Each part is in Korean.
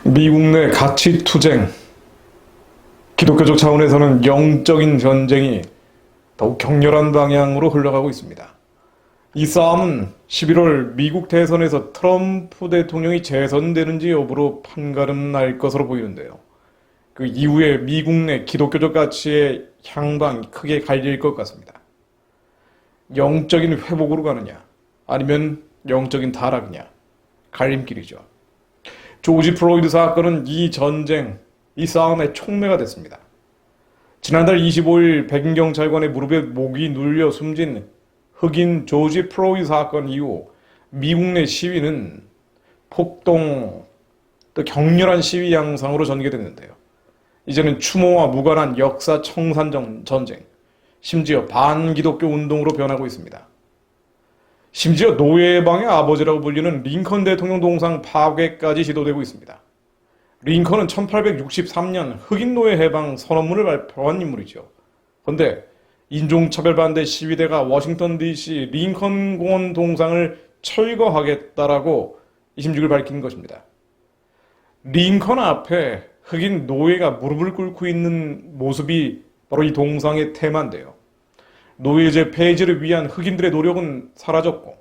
미국 내 가치투쟁, 기독교적 차원에서는 영적인 전쟁이 더욱 격렬한 방향으로 흘러가고 있습니다. 이 싸움은 11월 미국 대선에서 트럼프 대통령이 재선되는지 여부로 판가름 날 것으로 보이는데요. 그 이후에 미국 내 기독교적 가치의 향방이 크게 갈릴 것 같습니다. 영적인 회복으로 가느냐, 아니면 영적인 타락이냐, 갈림길이죠. 조지 플로이드 사건은 이 전쟁, 이 싸움의 촉매가 됐습니다. 지난달 25일 백인 경찰관의 무릎에 목이 눌려 숨진 흑인 조지 플로이드 사건 이후 미국 내 시위는 폭동, 또 격렬한 시위 양상으로 전개됐는데요. 이제는 추모와 무관한 역사 청산 전쟁, 심지어 반기독교 운동으로 변하고 있습니다. 심지어 노예방의 아버지라고 불리는 링컨 대통령 동상 파괴까지 시도되고 있습니다. 링컨은 1863년 흑인 노예 해방 선언문을 발표한 인물이죠. 그런데 인종차별 반대 시위대가 워싱턴 DC 링컨 공원 동상을 철거하겠다라고 26일 밝힌 것입니다. 링컨 앞에 흑인 노예가 무릎을 꿇고 있는 모습이 바로 이 동상의 테마인데요. 노예제 폐지를 위한 흑인들의 노력은 사라졌고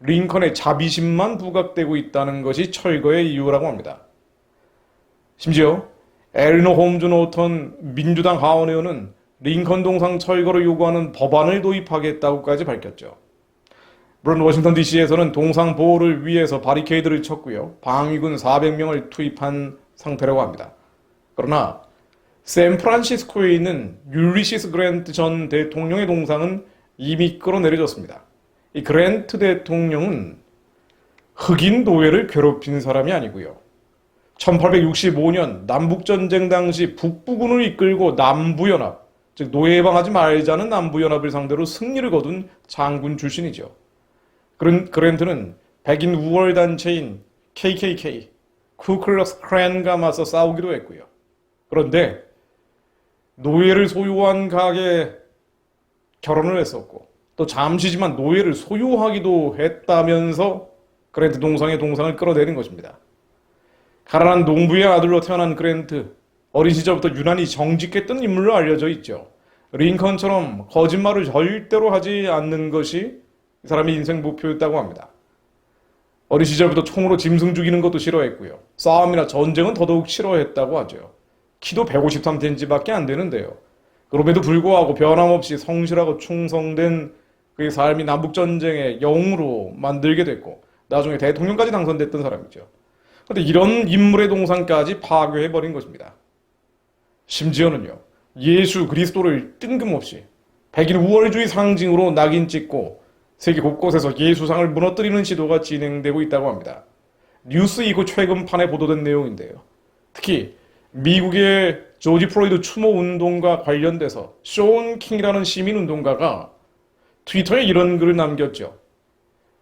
링컨의 자비심만 부각되고 있다는 것이 철거의 이유라고 합니다. 심지어 에리너 홈즈 노턴 민주당 하원 의원은 링컨 동상 철거를 요구하는 법안을 도입하겠다고까지 밝혔죠. 물론 워싱턴 DC에서는 동상 보호를 위해서 바리케이드를 쳤고요. 방위군 400명을 투입한 상태라고 합니다. 그러나 샌프란시스코에 있는 율리시스 그랜트 전 대통령의 동상은 이미 끌어내려졌습니다. 이 그랜트 대통령은 흑인 노예를 괴롭힌 사람이 아니고요. 1865년 남북전쟁 당시 북부군을 이끌고 남부연합, 즉 노예해방하지 말자는 남부연합을 상대로 승리를 거둔 장군 출신이죠. 그랜트는 백인 우월 단체인 KKK, 쿠클럭스 클랜과 맞서 싸우기도 했고요. 그런데 노예를 소유한 가게 결혼을 했었고 또 잠시지만 노예를 소유하기도 했다면서 그랜트 동상의 동상을 끌어내린 것입니다. 가난한 농부의 아들로 태어난 그랜트, 어린 시절부터 유난히 정직했던 인물로 알려져 있죠. 링컨처럼 거짓말을 절대로 하지 않는 것이 이 사람의 인생 목표였다고 합니다. 어린 시절부터 총으로 짐승 죽이는 것도 싫어했고요. 싸움이나 전쟁은 더더욱 싫어했다고 하죠. 키도 153cm밖에 안 되는데요. 그럼에도 불구하고 변함없이 성실하고 충성된 그의 삶이 남북전쟁의 영웅으로 만들게 됐고 나중에 대통령까지 당선됐던 사람이죠. 그런데 이런 인물의 동상까지 파괴해버린 것입니다. 심지어는요. 예수 그리스도를 뜬금없이 백인 우월주의 상징으로 낙인 찍고 세계 곳곳에서 예수상을 무너뜨리는 시도가 진행되고 있다고 합니다. 뉴스 이후 최근판에 보도된 내용인데요. 특히 미국의 조지 플로이드 추모 운동과 관련돼서 쇼온 킹이라는 시민운동가가 트위터에 이런 글을 남겼죠.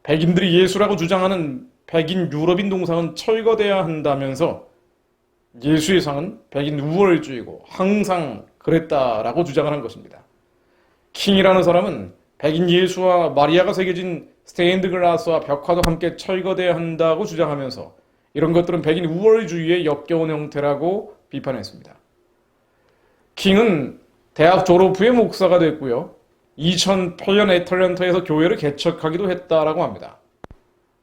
백인들이 예수라고 주장하는 백인 유럽인 동상은 철거돼야 한다면서 예수의 상은 백인 우월주의고 항상 그랬다라고 주장을 한 것입니다. 킹이라는 사람은 백인 예수와 마리아가 새겨진 스테인드 글라스와 벽화도 함께 철거돼야 한다고 주장하면서 이런 것들은 백인 우월주의의 역겨운 형태라고 비판했습니다. 킹은 대학 졸업 후에 목사가 됐고요. 2008년 애틀랜타에서 교회를 개척하기도 했다라고 합니다.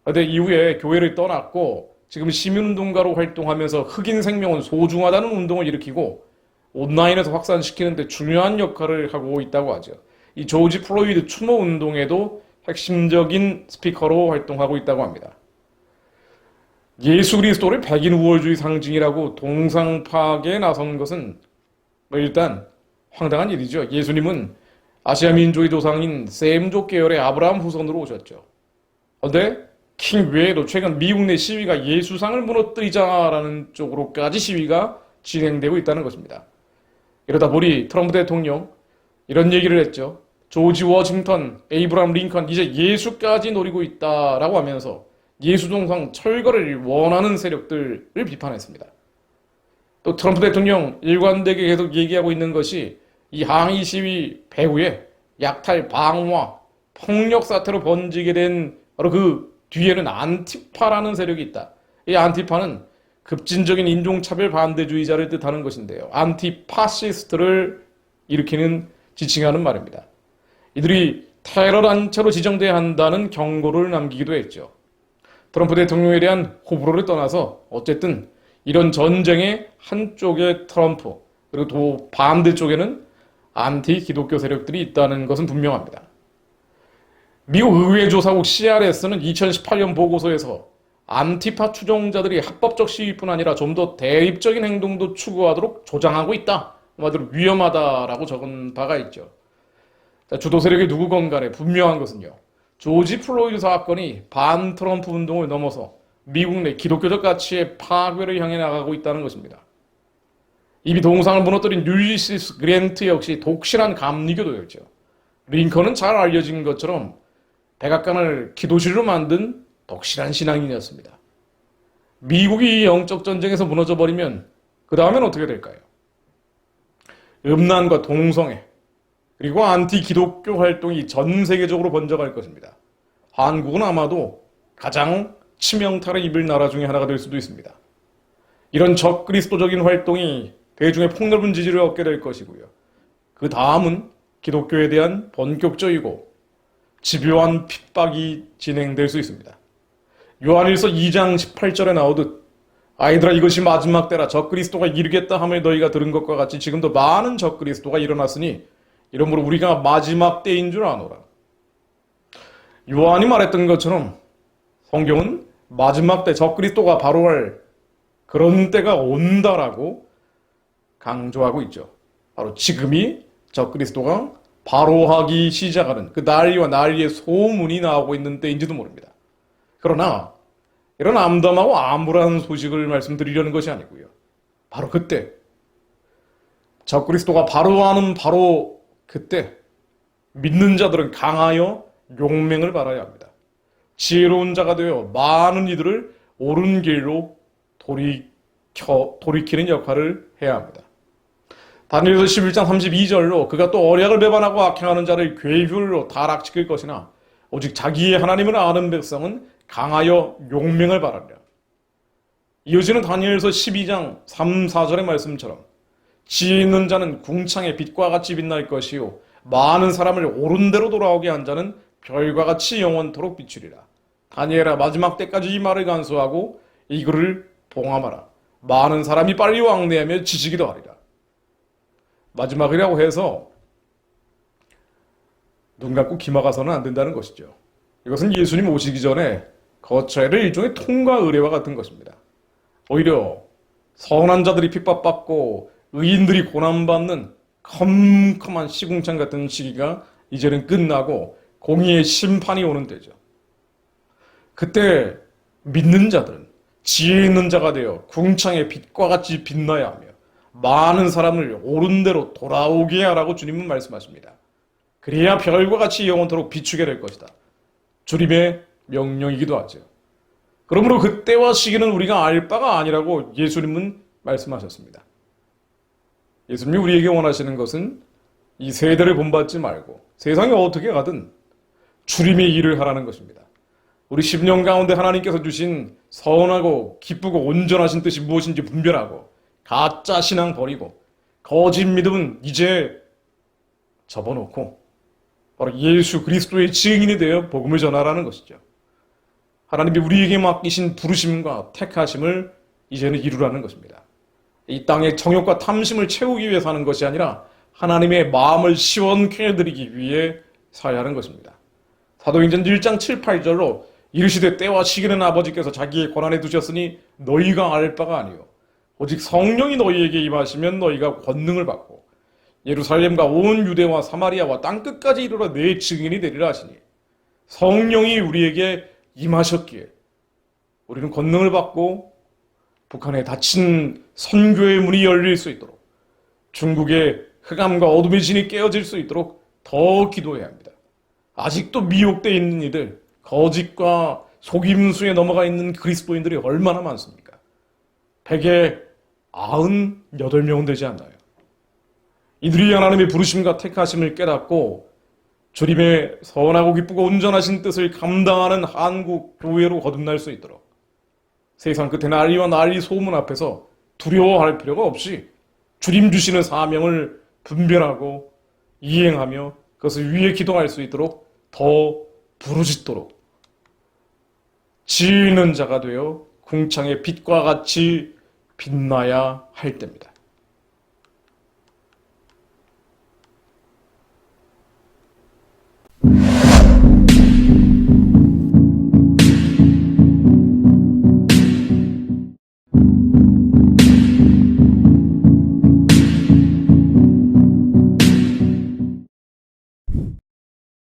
그런데 이후에 교회를 떠났고 지금 시민운동가로 활동하면서 흑인 생명은 소중하다는 운동을 일으키고 온라인에서 확산시키는 데 중요한 역할을 하고 있다고 하죠. 이 조지 플로이드 추모 운동에도 핵심적인 스피커로 활동하고 있다고 합니다. 예수 그리스도를 백인 우월주의 상징이라고 동상 파괴에 나선 것은 일단 황당한 일이죠. 예수님은 아시아 민족의 조상인 셈족 계열의 아브라함 후손으로 오셨죠. 그런데 킹 외에도 최근 미국 내 시위가 예수상을 무너뜨리자라는 쪽으로까지 시위가 진행되고 있다는 것입니다. 이러다 보니 트럼프 대통령 이런 얘기를 했죠. 조지 워싱턴, 에이브라함 링컨 이제 예수까지 노리고 있다라고 하면서 예수 동상 철거를 원하는 세력들을 비판했습니다. 또 트럼프 대통령 일관되게 계속 얘기하고 있는 것이 이 항의 시위 배후에 약탈, 방화, 폭력 사태로 번지게 된 바로 그 뒤에는 안티파라는 세력이 있다. 이 안티파는 급진적인 인종차별 반대주의자를 뜻하는 것인데요. 안티파시스트를 일으키는 지칭하는 말입니다. 이들이 테러 단체로 지정돼야 한다는 경고를 남기기도 했죠. 트럼프 대통령에 대한 호불호를 떠나서 어쨌든 이런 전쟁의 한쪽에 트럼프 그리고 또 반대쪽에는 안티 기독교 세력들이 있다는 것은 분명합니다. 미국 의회조사국 CRS는 2018년 보고서에서 안티파 추종자들이 합법적 시위뿐 아니라 좀 더 대립적인 행동도 추구하도록 조장하고 있다. 한마디로 위험하다라고 적은 바가 있죠. 자, 주도 세력이 누구건 간에 분명한 것은요. 조지 플로이드 사건이 반 트럼프 운동을 넘어서 미국 내 기독교적 가치의 파괴를 향해 나가고 있다는 것입니다. 이미 동상을 무너뜨린 율리시스 그랜트 역시 독실한 감리교도였죠. 링컨은 잘 알려진 것처럼 백악관을 기도실로 만든 독실한 신앙인이었습니다. 미국이 이 영적 전쟁에서 무너져 버리면 그 다음엔 어떻게 될까요? 음란과 동성애 그리고 안티 기독교 활동이 전 세계적으로 번져갈 것입니다. 한국은 아마도 가장 치명타를 입을 나라 중에 하나가 될 수도 있습니다. 이런 적그리스도적인 활동이 대중의 폭넓은 지지를 얻게 될 것이고요. 그 다음은 기독교에 대한 본격적이고 집요한 핍박이 진행될 수 있습니다. 요한일서 2장 18절에 나오듯 아이들아 이것이 마지막 때라 적그리스도가 이르겠다 함을 너희가 들은 것과 같이 지금도 많은 적그리스도가 일어났으니 이러므로 우리가 마지막 때인 줄 아노라. 요한이 말했던 것처럼 성경은 마지막 때 적그리스도가 바로 할 그런 때가 온다라고 강조하고 있죠. 바로 지금이 적그리스도가 바로 하기 시작하는 그 난리와 난리의 소문이 나오고 있는 때인지도 모릅니다. 그러나 이런 암담하고 암울한 소식을 말씀드리려는 것이 아니고요. 바로 그때 적그리스도가 바로 하는 바로 그때 믿는 자들은 강하여 용맹을 발하여야 합니다. 지혜로운 자가 되어 많은 이들을 옳은 길로 돌이키는 역할을 해야 합니다. 다니엘서 11장 32절로 그가 또 언약을 배반하고 악행하는 자를 괴휼로 타락시킬 것이나 오직 자기의 하나님을 아는 백성은 강하여 용맹을 발하리라. 이어지는 다니엘서 12장 3, 4절의 말씀처럼 지혜 있는 자는 궁창의 빛과 같이 빛날 것이요 많은 사람을 옳은 대로 돌아오게 한 자는 별과 같이 영원토록 비추리라. 다니엘아 마지막 때까지 이 말을 간수하고 이 글을 봉함하라. 많은 사람이 빨리 왕래하며 지지기도 하리라. 마지막이라고 해서 눈 감고 기막아서는 안 된다는 것이죠. 이것은 예수님 오시기 전에 거쳐야 할 일종의 통과 의례와 같은 것입니다. 오히려 선한 자들이 핍박받고 의인들이 고난받는 컴컴한 시궁창 같은 시기가 이제는 끝나고 공의의 심판이 오는 때죠. 그때 믿는 자들은 지혜 있는 자가 되어 궁창의 빛과 같이 빛나야 하며 많은 사람을 옳은 대로 돌아오게 하라고 주님은 말씀하십니다. 그래야 별과 같이 영원토록 비추게 될 것이다. 주님의 명령이기도 하죠. 그러므로 그때와 시기는 우리가 알 바가 아니라고 예수님은 말씀하셨습니다. 예수님이 우리에게 원하시는 것은 이 세대를 본받지 말고 세상이 어떻게 가든 주님의 일을 하라는 것입니다. 우리 10년 가운데 하나님께서 주신 선하고 기쁘고 온전하신 뜻이 무엇인지 분별하고 가짜 신앙 버리고 거짓 믿음은 이제 접어놓고 바로 예수 그리스도의 증인이 되어 복음을 전하라는 것이죠. 하나님이 우리에게 맡기신 부르심과 택하심을 이제는 이루라는 것입니다. 이 땅의 정욕과 탐심을 채우기 위해 사는 것이 아니라 하나님의 마음을 시원케 해드리기 위해 살아야 하는 것입니다. 사도행전 1장 7, 8절로 이르시되 때와 시기는 아버지께서 자기의 권한에 두셨으니 너희가 알 바가 아니요 오직 성령이 너희에게 임하시면 너희가 권능을 받고 예루살렘과 온 유대와 사마리아와 땅끝까지 이르러 내 증인이 되리라 하시니 성령이 우리에게 임하셨기에 우리는 권능을 받고 북한에 닫힌 선교의 문이 열릴 수 있도록 중국의 흑암과 어둠의 진이 깨어질 수 있도록 더 기도해야 합니다. 아직도 미혹되어 있는 이들, 거짓과 속임수에 넘어가 있는 그리스도인들이 얼마나 많습니까? 100에 98명 되지 않나요? 이들이 하나님의 부르심과 택하심을 깨닫고 주님의 선하고 기쁘고 온전하신 뜻을 감당하는 한국 교회로 거듭날 수 있도록 세상 끝에 난리와 난리 소문 앞에서 두려워할 필요가 없이 주님 주시는 사명을 분별하고 이행하며 그것을 위해 기도할 수 있도록 더 부르짖도록 지혜 있는 자가 되어 궁창의 빛과 같이 빛나야 할 때입니다.